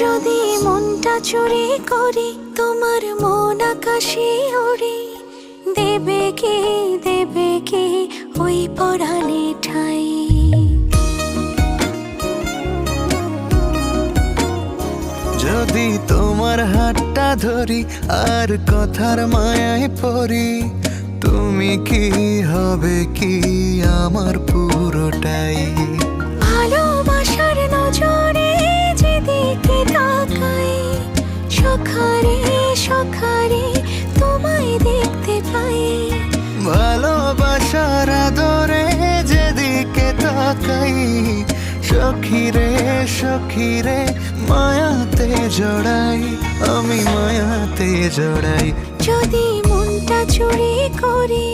যদি মনটা চুরি করি তোমার মন আকাশে ওড়ে, দেবে কি ওই পরাণে ঠাই। যদি তোমার হাতটা ধরি আর কথার মায়ায় পড়ি, তুমি কি হবে কি আমার পুরোটাই। ভালোবাসার নজরে যেদিকে তাকাই, সখারে সখারে তোমায় দেখতে পাই। ভালোবাসার আদরে যেদিকে তাকাই, সখিরে সখিরে মায়াতে জড়াই, আমি মায়াতে জড়াই। যদি মনটা চুরি করি